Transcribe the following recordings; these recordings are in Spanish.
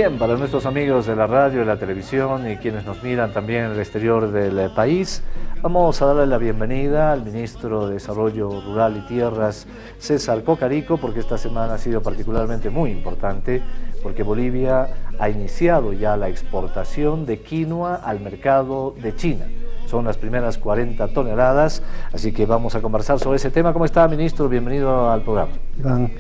Bien, para nuestros amigos de la radio, de la televisión y quienes nos miran también en el exterior del país, vamos a darle la bienvenida al ministro de Desarrollo Rural y Tierras, César Cocarico, porque esta semana ha sido particularmente muy importante, porque Bolivia ha iniciado ya la exportación de quinoa al mercado de China. Son las primeras 40 toneladas, así que vamos a conversar sobre ese tema. ¿Cómo está, ministro? Bienvenido al programa.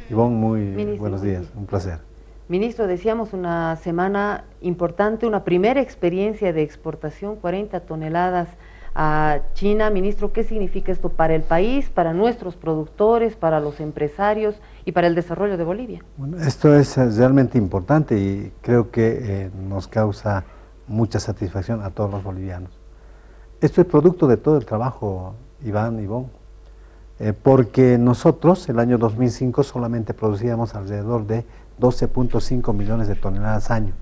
Iván, muy buenos días, un placer. Ministro, decíamos una semana importante, una primera experiencia de exportación, 40 toneladas a China. Ministro, ¿qué significa esto para el país, para nuestros productores, para los empresarios y para el desarrollo de Bolivia? Bueno, esto es realmente importante y creo que nos causa mucha satisfacción a todos los bolivianos. Esto es producto de todo el trabajo, Iván, porque nosotros, el año 2005, solamente producíamos alrededor de 12.5 millones de toneladas año,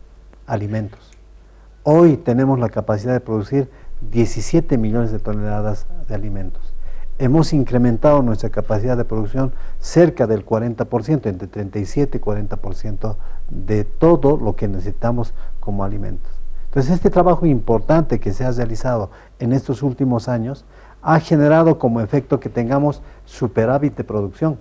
alimentos. Hoy tenemos la capacidad de producir 17 millones de toneladas de alimentos. Hemos incrementado nuestra capacidad de producción cerca del 40%, entre 37 y 40% de todo lo que necesitamos como alimentos. Entonces, este trabajo importante que se ha realizado en estos últimos años ha generado como efecto que tengamos superávit de producción.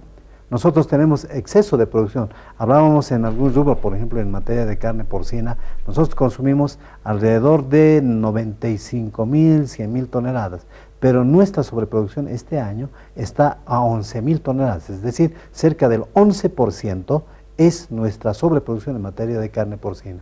Nosotros tenemos exceso de producción. Hablábamos en algún rubro, por ejemplo, en materia de carne porcina, nosotros consumimos alrededor de 95.000, 100.000 toneladas, pero nuestra sobreproducción este año está a 11.000 toneladas, es decir, cerca del 11% es nuestra sobreproducción en materia de carne porcina.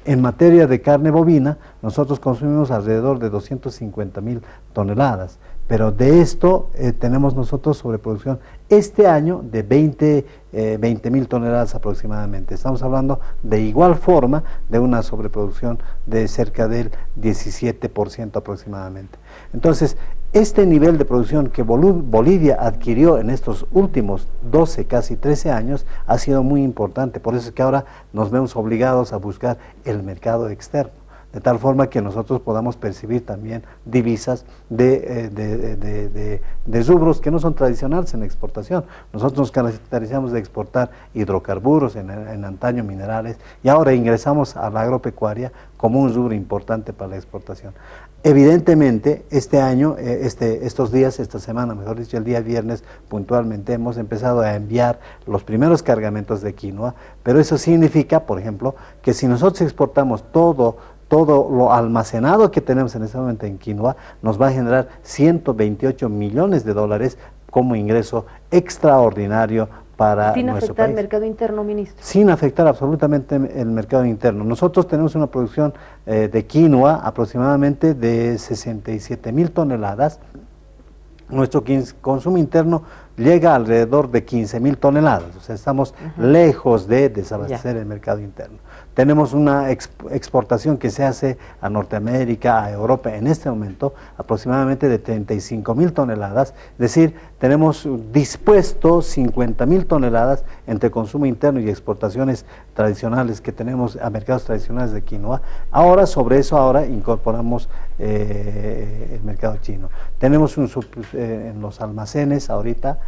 En materia de carne bovina, nosotros consumimos alrededor de 250.000 toneladas, pero de esto tenemos nosotros sobreproducción este año de 20.000 toneladas aproximadamente. Estamos hablando de igual forma de una sobreproducción de cerca del 17% aproximadamente. Entonces, este nivel de producción que Bolivia adquirió en estos últimos 12, casi 13 años, ha sido muy importante. Por eso es que ahora nos vemos obligados a buscar el mercado externo, de tal forma que nosotros podamos percibir también divisas de rubros que no son tradicionales en la exportación. Nosotros nos caracterizamos de exportar hidrocarburos, en antaño minerales, y ahora ingresamos a la agropecuaria como un rubro importante para la exportación. Evidentemente, este año, estos días, esta semana, mejor dicho, el día viernes, puntualmente hemos empezado a enviar los primeros cargamentos de quinoa, pero eso significa, por ejemplo, que si nosotros exportamos todo lo almacenado que tenemos en este momento en quinoa, nos va a generar 128 millones de dólares como ingreso extraordinario para sin nuestro afectar país. el mercado interno, ministro. Sin afectar absolutamente el mercado interno. Nosotros tenemos una producción de quinoa aproximadamente de 67.000 toneladas. Nuestro consumo interno llega alrededor de 15.000 toneladas, o sea, estamos lejos de desabastecer el mercado interno. Tenemos una exportación que se hace a Norteamérica, a Europa, en este momento, aproximadamente de 35.000 toneladas, es decir, tenemos dispuesto 50.000 toneladas entre consumo interno y exportaciones tradicionales que tenemos a mercados tradicionales de quinoa. Ahora, sobre eso, incorporamos el mercado chino. Tenemos en los almacenes ahorita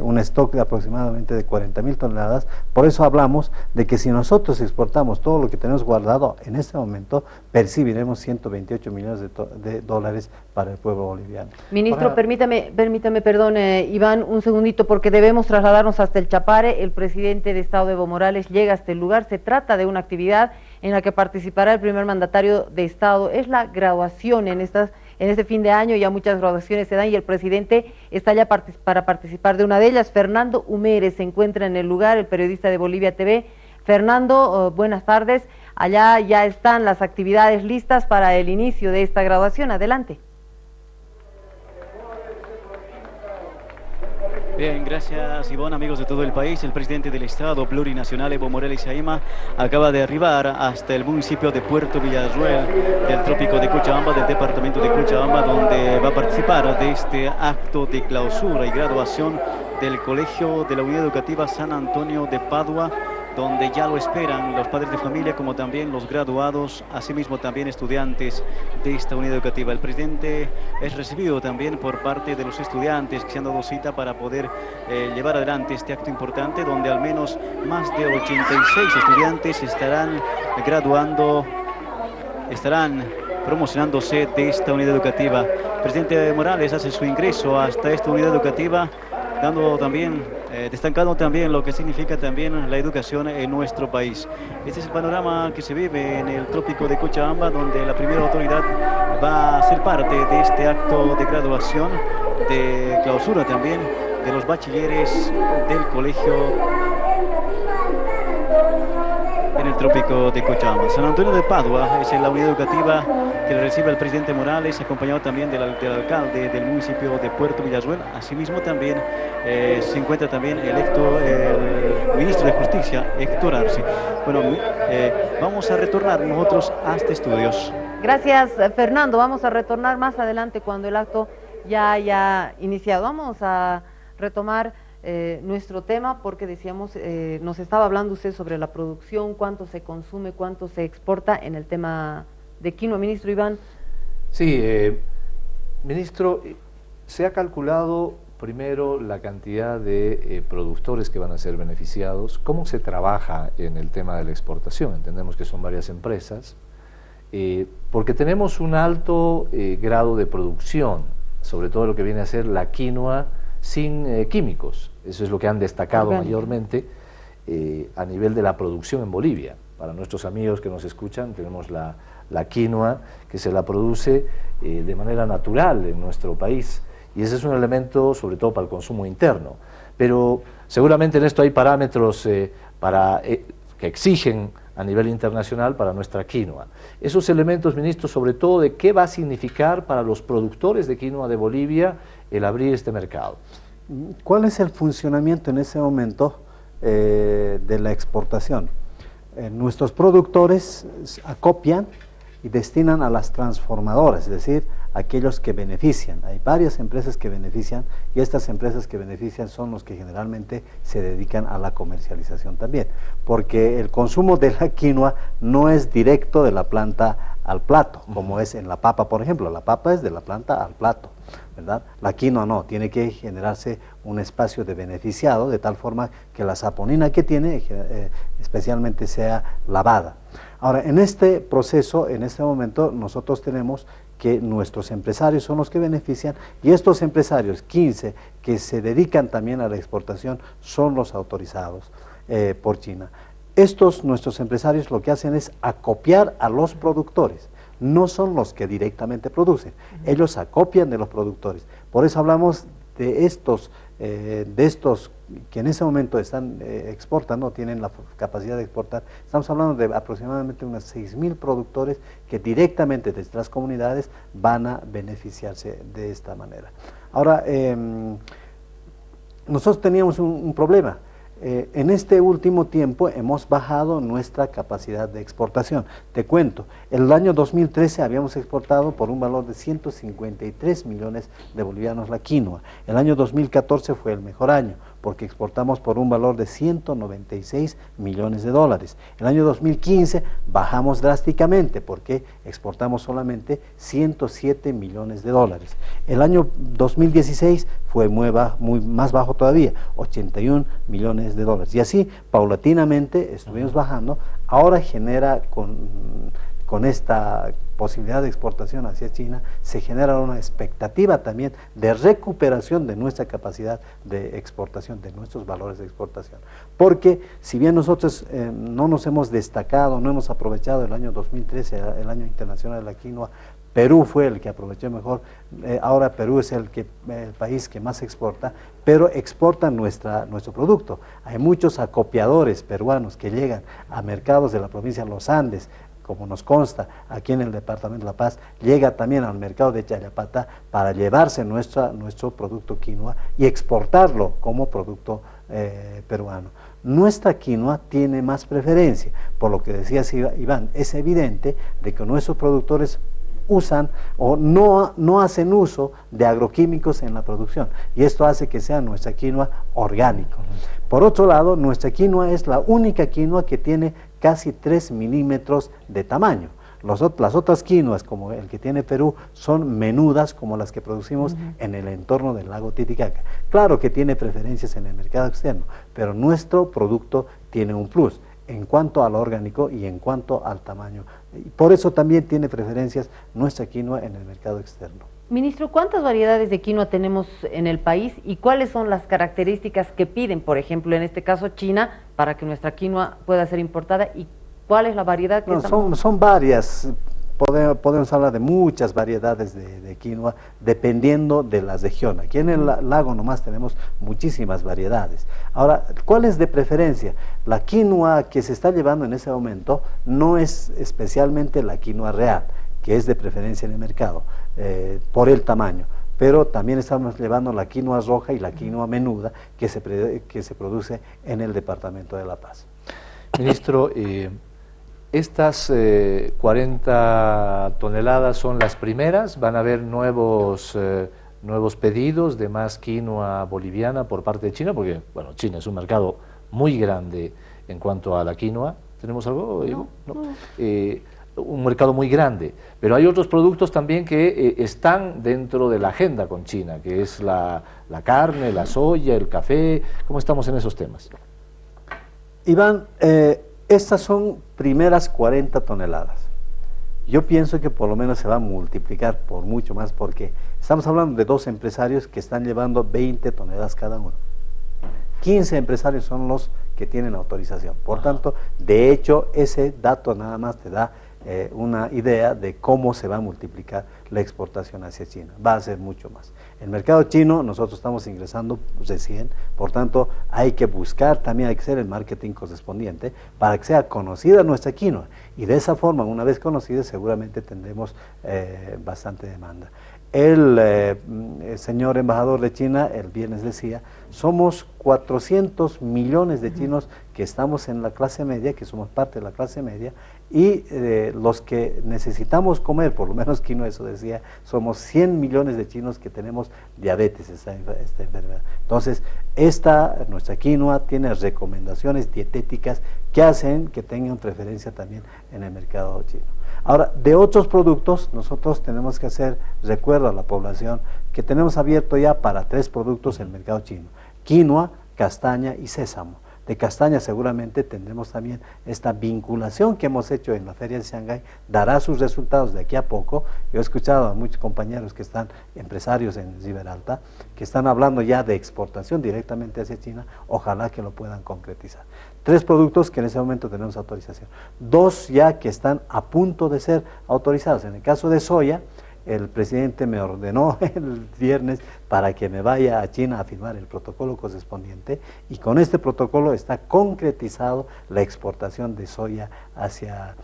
un stock de aproximadamente de 40.000 toneladas, por eso hablamos de que si nosotros exportamos todo lo que tenemos guardado en este momento, percibiremos 128 millones de dólares para el pueblo boliviano. Ministro, permítame, perdón, Iván, un segundito, porque debemos trasladarnos hasta el Chapare. El presidente de Estado, Evo Morales, llega a este lugar. Se trata de una actividad en la que participará el primer mandatario de Estado. Es la graduación en este fin de año, ya muchas graduaciones se dan y el presidente está ya para participar de una de ellas. Fernando Humérez se encuentra en el lugar, el periodista de Bolivia TV. Fernando, buenas tardes. Allá ya están las actividades listas para el inicio de esta graduación. Adelante. Bien, gracias Iván, amigos de todo el país. El presidente del Estado plurinacional, Evo Morales Ayma, acaba de arribar hasta el municipio de Puerto Villarruel del trópico de Cochabamba, del departamento de Cochabamba, donde va a participar de este acto de clausura y graduación del Colegio de la Unidad Educativa San Antonio de Padua, donde ya lo esperan los padres de familia como también los graduados, asimismo también estudiantes de esta unidad educativa. El presidente es recibido también por parte de los estudiantes que se han dado cita para poder llevar adelante este acto importante, donde al menos más de 86 estudiantes estarán graduando, estarán promocionándose de esta unidad educativa. El presidente Morales hace su ingreso hasta esta unidad educativa, dando también, destacando también lo que significa también la educación en nuestro país. Este es el panorama que se vive en el trópico de Cochabamba, donde la primera autoridad va a ser parte de este acto de graduación, de clausura también, de los bachilleres del colegio en el trópico de Cochabamba. San Antonio de Padua es la unidad educativa que le recibe el presidente Morales, acompañado también del alcalde del municipio de Puerto Villazuel. Asimismo también se encuentra también el ministro de Justicia, Héctor Arce. Bueno, vamos a retornar nosotros hasta estudios. Gracias, Fernando. Vamos a retornar más adelante cuando el acto ya haya iniciado. Vamos a retomar nuestro tema, porque decíamos, nos estaba hablando usted sobre la producción, cuánto se consume, cuánto se exporta en el tema de quinoa. Ministro Iván. Sí, ministro, se ha calculado primero la cantidad de productores que van a ser beneficiados. ¿Cómo se trabaja en el tema de la exportación? Entendemos que son varias empresas, porque tenemos un alto grado de producción, sobre todo lo que viene a ser la quinoa sin químicos. Eso es lo que han destacado mayormente a nivel de la producción en Bolivia. Para nuestros amigos que nos escuchan, tenemos la quinoa que se la produce de manera natural en nuestro país, y ese es un elemento sobre todo para el consumo interno. Pero seguramente en esto hay parámetros que exigen a nivel internacional para nuestra quinoa. Esos elementos, ministro, sobre todo de qué va a significar para los productores de quinoa de Bolivia el abrir este mercado. ¿Cuál es el funcionamiento en ese momento de la exportación? Nuestros productores acopian y destinan a las transformadoras, es decir, aquellos que benefician. Hay varias empresas que benefician, y estas empresas que benefician son los que generalmente se dedican a la comercialización también, porque el consumo de la quinoa no es directo de la planta al plato, como es en la papa, por ejemplo. La papa es de la planta al plato, ¿verdad? La quinoa no, tiene que generarse un espacio de beneficiado, de tal forma que la saponina que tiene especialmente sea lavada. Ahora, en este proceso, en este momento, nosotros tenemos que nuestros empresarios son los que benefician, y estos empresarios, 15, que se dedican también a la exportación, son los autorizados por China. Nuestros empresarios lo que hacen es acopiar a los productores, no son los que directamente producen, ellos acopian de los productores. Por eso hablamos de estos que en ese momento están exportando, tienen la capacidad de exportar. Estamos hablando de aproximadamente unos 6.000 productores que directamente desde las comunidades van a beneficiarse de esta manera. Ahora, nosotros teníamos un problema. En este último tiempo hemos bajado nuestra capacidad de exportación. Te cuento, el año 2013 habíamos exportado por un valor de 153 millones de bolivianos la quinoa. El año 2014 fue el mejor año, porque exportamos por un valor de 196 millones de dólares. El año 2015 bajamos drásticamente, porque exportamos solamente 107 millones de dólares. El año 2016 fue más bajo todavía, 81 millones de dólares. Y así, paulatinamente, estuvimos bajando. Ahora genera, con esta posibilidad de exportación hacia China, se genera una expectativa también de recuperación de nuestra capacidad de exportación, de nuestros valores de exportación. Porque si bien nosotros no nos hemos destacado, no hemos aprovechado el año 2013, el año internacional de la quinoa, Perú fue el que aprovechó mejor. Ahora Perú es el país que más exporta, pero exporta nuestro producto. Hay muchos acopiadores peruanos que llegan a mercados de la provincia de los Andes, como nos consta, aquí en el departamento de La Paz, llega también al mercado de Chayapata para llevarse nuestro producto quinoa y exportarlo como producto peruano. Nuestra quinoa tiene más preferencia, por lo que decías, Iván, es evidente de que nuestros productores usan o no hacen uso de agroquímicos en la producción, y esto hace que sea nuestra quinoa orgánica. Por otro lado, nuestra quinoa es la única quinoa que tiene casi 3 milímetros de tamaño. Las otras quinoas, como el que tiene Perú, son menudas como las que producimos en el entorno del lago Titicaca. Claro que tiene preferencias en el mercado externo, pero nuestro producto tiene un plus en cuanto al orgánico y en cuanto al tamaño. Y por eso también tiene preferencias nuestra quinoa en el mercado externo. Ministro, ¿cuántas variedades de quinoa tenemos en el país y cuáles son las características que piden, por ejemplo, en este caso China, para que nuestra quinoa pueda ser importada? ¿Y cuál es la variedad que son varias? Podemos hablar de muchas variedades de quinoa, dependiendo de la región. Aquí en el lago nomás tenemos muchísimas variedades. Ahora, ¿cuál es de preferencia? La quinoa que se está llevando en ese momento no es especialmente la quinoa real, que es de preferencia en el mercado, por el tamaño. Pero también estamos llevando la quinoa roja y la quinoa menuda que se produce en el departamento de La Paz. Ministro, estas 40 toneladas son las primeras, van a haber nuevos pedidos de más quinoa boliviana por parte de China, porque bueno, China es un mercado muy grande en cuanto a la quinoa. ¿Tenemos algo? No. Un mercado muy grande, pero hay otros productos también que están dentro de la agenda con China, que es la carne, la soya, el café. ¿Cómo estamos en esos temas? Iván, estas son primeras 40 toneladas. Yo pienso que por lo menos se va a multiplicar por mucho más, porque estamos hablando de 2 empresarios que están llevando 20 toneladas cada uno. 15 empresarios son los que tienen autorización. Por tanto, de hecho, ese dato nada más te da una idea de cómo se va a multiplicar la exportación hacia China. Va a ser mucho más. El mercado chino, nosotros estamos ingresando recién, por tanto, hay que buscar, también hay que hacer el marketing correspondiente para que sea conocida nuestra quinoa. Y de esa forma, una vez conocida, seguramente tendremos bastante demanda. El señor embajador de China el viernes decía, somos 400 millones de chinos que estamos en la clase media, que somos parte de la clase media, y los que necesitamos comer, por lo menos quinoa, eso decía, somos 100 millones de chinos que tenemos diabetes, esta enfermedad. Entonces, nuestra quinoa tiene recomendaciones dietéticas que hacen que tengan preferencia también en el mercado chino. Ahora, de otros productos, nosotros tenemos que hacer recuerdo a la población que tenemos abierto ya para 3 productos el mercado chino: quinoa, castaña y sésamo. De castaña seguramente tendremos también esta vinculación que hemos hecho en la Feria de Shanghái, dará sus resultados de aquí a poco. Yo he escuchado a muchos compañeros que están, empresarios en Riberalta, que están hablando ya de exportación directamente hacia China, ojalá que lo puedan concretizar. 3 productos que en ese momento tenemos autorización, 2 ya que están a punto de ser autorizados. En el caso de soya, el presidente me ordenó el viernes para que me vaya a China a firmar el protocolo correspondiente, y con este protocolo está concretizado la exportación de soya hacia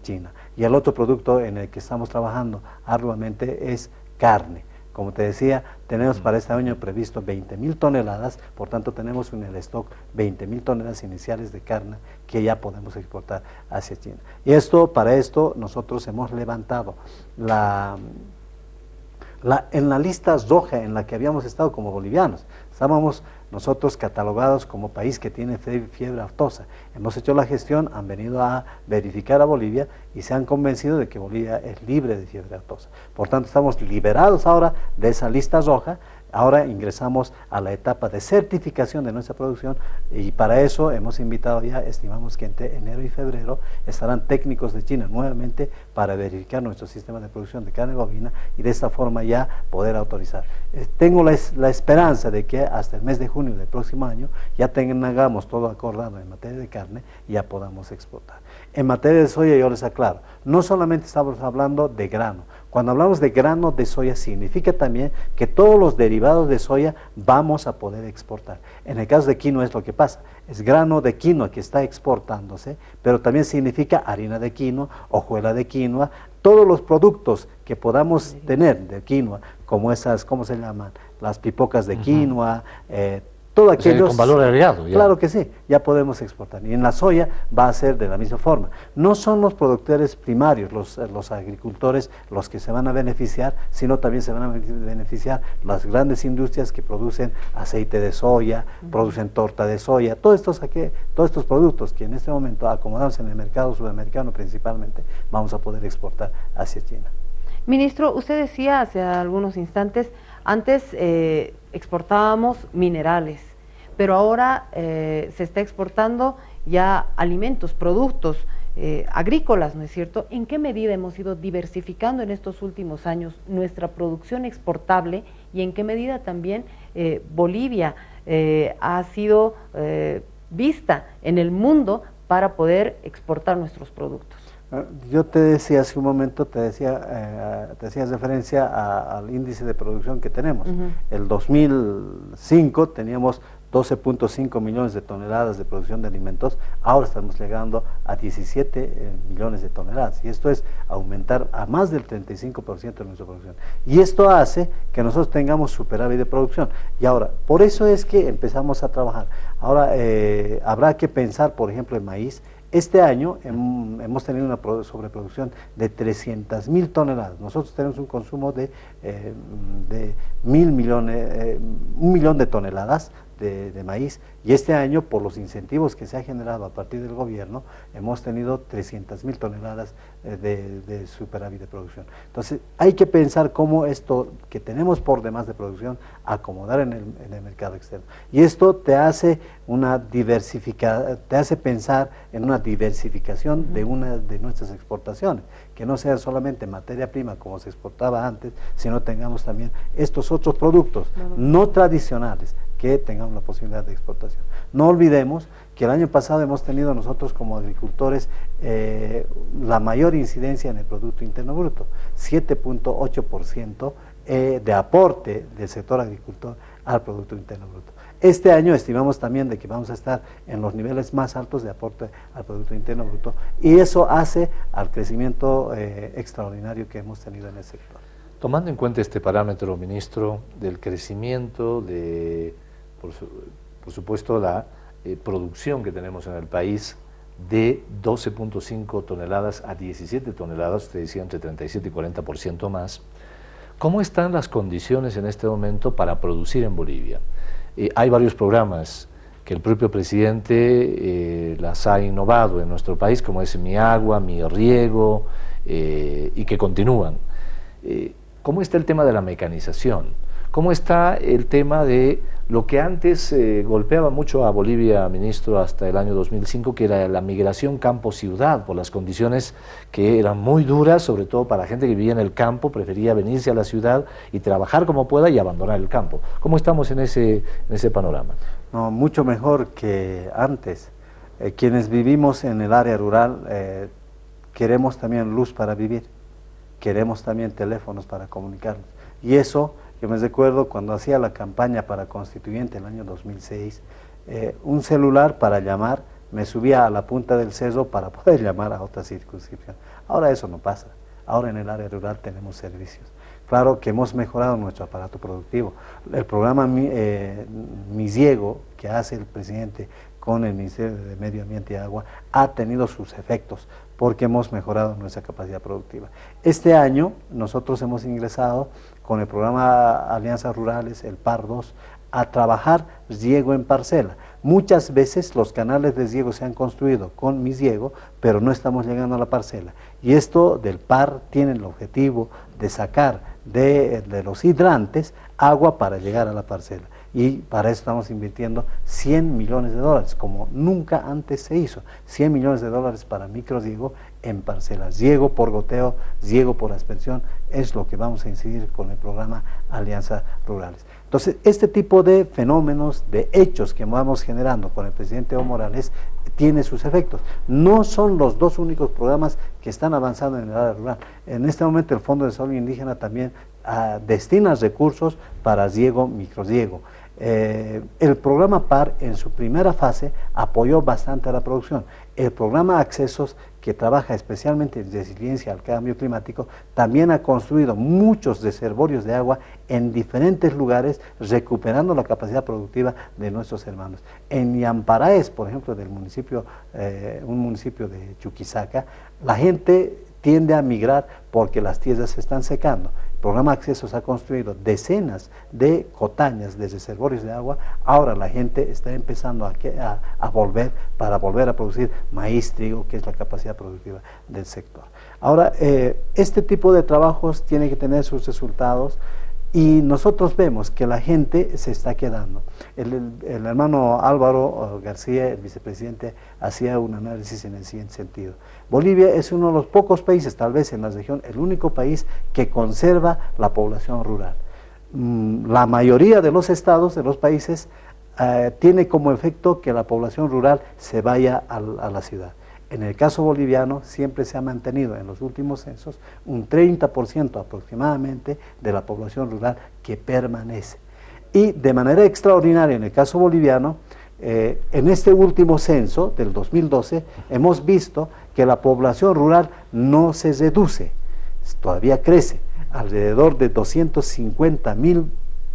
China. Y el otro producto en el que estamos trabajando arduamente es carne. Como te decía, tenemos para este año previsto 20.000 toneladas, por tanto tenemos en el stock 20.000 toneladas iniciales de carne que ya podemos exportar hacia China. Y para esto nosotros hemos levantado en la lista roja en la que habíamos estado como bolivianos. Estábamos nosotros catalogados como país que tiene fiebre aftosa. Hemos hecho la gestión, han venido a verificar a Bolivia y se han convencido de que Bolivia es libre de fiebre aftosa. Por tanto, estamos liberados ahora de esa lista roja. Ahora ingresamos a la etapa de certificación de nuestra producción, y para eso hemos invitado ya, estimamos que entre enero y febrero estarán técnicos de China nuevamente para verificar nuestro sistema de producción de carne bovina y de esta forma ya poder autorizar. Tengo la esperanza de que hasta el mes de junio del próximo año ya tengamos todo acordado en materia de carne y ya podamos exportar. En materia de soya, yo les aclaro, no solamente estamos hablando de grano. Cuando hablamos de grano de soya, significa también que todos los derivados de soya vamos a poder exportar. En el caso de quinoa es lo que pasa, es grano de quinoa que está exportándose, pero también significa harina de quinoa, hojuela de quinoa, todos los productos que podamos tener de quinoa, como esas, ¿cómo se llaman? Las pipocas de quinoa, Todo o sea, aquellos, con valor agregado. Ya. Claro que sí, ya podemos exportar. Y en la soya va a ser de la misma forma. No son los productores primarios, los agricultores, los que se van a beneficiar, sino también se van a beneficiar las grandes industrias que producen aceite de soya, producen torta de soya, todos estos productos que en este momento, acomodados en el mercado sudamericano principalmente, vamos a poder exportar hacia China. Ministro, usted decía hace algunos instantes, antes exportábamos minerales, pero ahora se está exportando ya alimentos, productos agrícolas, ¿no es cierto? ¿En qué medida hemos ido diversificando en estos últimos años nuestra producción exportable y en qué medida también Bolivia ha sido vista en el mundo para poder exportar nuestros productos? Yo te decía hace un momento, te hacías referencia al índice de producción que tenemos. El 2005 teníamos 12.5 millones de toneladas de producción de alimentos, ahora estamos llegando a 17 millones de toneladas, y esto es aumentar a más del 35% de nuestra producción. Y esto hace que nosotros tengamos superávit de producción. Y ahora, por eso es que empezamos a trabajar. Ahora, habrá que pensar, por ejemplo, en maíz. Este año hemos tenido una sobreproducción de 300.000 toneladas. Nosotros tenemos un consumo de 1 millón de toneladas de maíz, y este año, por los incentivos que se ha generado a partir del gobierno, hemos tenido 300.000 toneladas de superávit de producción. Entonces hay que pensar cómo esto que tenemos por demás de producción acomodar en el mercado externo, y esto te hace pensar en una diversificación de nuestras exportaciones, que no sea solamente materia prima como se exportaba antes, sino tengamos también estos otros productos no tradicionales que tengamos la posibilidad de exportación. No olvidemos que el año pasado hemos tenido nosotros como agricultores la mayor incidencia en el Producto Interno Bruto, 7.8% de aporte del sector agricultor al Producto Interno Bruto. Este año estimamos también de que vamos a estar en los niveles más altos de aporte al Producto Interno Bruto, y eso hace al crecimiento extraordinario que hemos tenido en el sector. Tomando en cuenta este parámetro, ministro, del crecimiento, por supuesto, la producción que tenemos en el país de 12.5 toneladas a 17 toneladas, usted decía entre 37 y 40% más, ¿cómo están las condiciones en este momento para producir en Bolivia? Hay varios programas que el propio presidente las ha innovado en nuestro país, como es Mi Agua, Mi Riego, y que continúan. ¿Cómo está el tema de la mecanización? ¿Cómo está el tema de lo que antes golpeaba mucho a Bolivia, ministro, hasta el año 2005, que era la migración campo-ciudad, por las condiciones que eran muy duras, sobre todo para la gente que vivía en el campo, prefería venirse a la ciudad y trabajar como pueda y abandonar el campo? ¿Cómo estamos en ese panorama? No, mucho mejor que antes. Quienes vivimos en el área rural queremos también luz para vivir, queremos también teléfonos para comunicarnos, y eso... Yo me recuerdo cuando hacía la campaña para constituyente en el año 2006, un celular para llamar, me subía a la punta del cerro para poder llamar a otra circunscripción. Ahora eso no pasa, ahora en el área rural tenemos servicios. Claro que hemos mejorado nuestro aparato productivo. El programa Mi Riego, que hace el presidente con el Ministerio de Medio Ambiente y Agua, ha tenido sus efectos, porque hemos mejorado nuestra capacidad productiva. Este año nosotros hemos ingresado con el programa Alianzas Rurales, el PAR 2, a trabajar riego en parcela. Muchas veces los canales de riego se han construido con Mi Riego, pero no estamos llegando a la parcela. Y esto del PAR tiene el objetivo de sacar de los hidrantes agua para llegar a la parcela. Y para eso estamos invirtiendo 100 millones de dólares, como nunca antes se hizo. 100 millones de dólares para microriego en parcelas. Riego por goteo, riego por aspersión, es lo que vamos a incidir con el programa Alianzas Rurales. Entonces, este tipo de fenómenos, de hechos que vamos generando con el presidente Evo Morales, tiene sus efectos. No son los dos únicos programas que están avanzando en el área rural. En este momento el Fondo de Desarrollo Indígena también destina recursos para riego, microriego. El programa PAR en su primera fase apoyó bastante a la producción. El programa Accesos, que trabaja especialmente en resiliencia al cambio climático, también ha construido muchos reservorios de agua en diferentes lugares, recuperando la capacidad productiva de nuestros hermanos. En Yamparaes, por ejemplo, del municipio, un municipio de Chuquisaca, la gente tiende a migrar porque las tierras se están secando. El programa Accesos ha construido decenas de cotañas de reservorios de agua. Ahora la gente está empezando a volver para volver a producir maíz, trigo, que es la capacidad productiva del sector. Ahora, este tipo de trabajos tiene que tener sus resultados y nosotros vemos que la gente se está quedando. El hermano Álvaro García, el vicepresidente, hacía un análisis en el siguiente sentido. Bolivia es uno de los pocos países, tal vez en la región, el único país que conserva la población rural. La mayoría de los estados, de los países, tiene como efecto que la población rural se vaya a la ciudad. En el caso boliviano siempre se ha mantenido en los últimos censos un 30% aproximadamente de la población rural que permanece. Y de manera extraordinaria en el caso boliviano, en este último censo del 2012 hemos visto que la población rural no se reduce, todavía crece. Alrededor de 250.000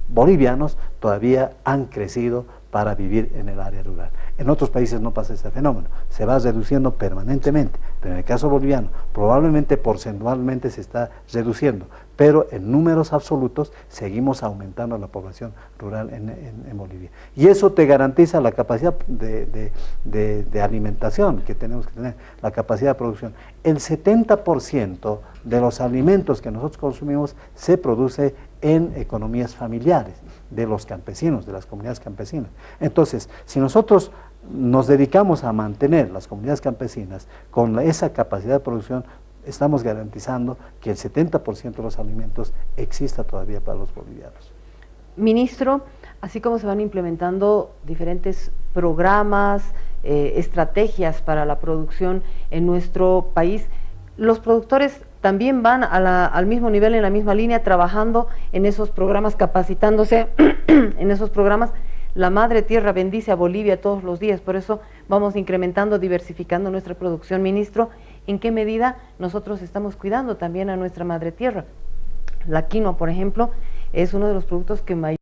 bolivianos todavía han crecido para vivir en el área rural. En otros países no pasa este fenómeno, se va reduciendo permanentemente, pero en el caso boliviano probablemente porcentualmente se está reduciendo, pero en números absolutos seguimos aumentando la población rural en Bolivia. Y eso te garantiza la capacidad de alimentación que tenemos que tener, la capacidad de producción. El 70% de los alimentos que nosotros consumimos se produce en economías familiares, de los campesinos, de las comunidades campesinas. Entonces, si nosotros nos dedicamos a mantener las comunidades campesinas con esa capacidad de producción, estamos garantizando que el 70% de los alimentos exista todavía para los bolivianos. Ministro, así como se van implementando diferentes programas, estrategias para la producción en nuestro país, los productores también van al mismo nivel, en la misma línea, trabajando en esos programas, capacitándose en esos programas. La Madre Tierra bendice a Bolivia todos los días, por eso vamos incrementando, diversificando nuestra producción. Ministro, ¿en qué medida nosotros estamos cuidando también a nuestra Madre Tierra? La quinoa, por ejemplo, es uno de los productos que mayor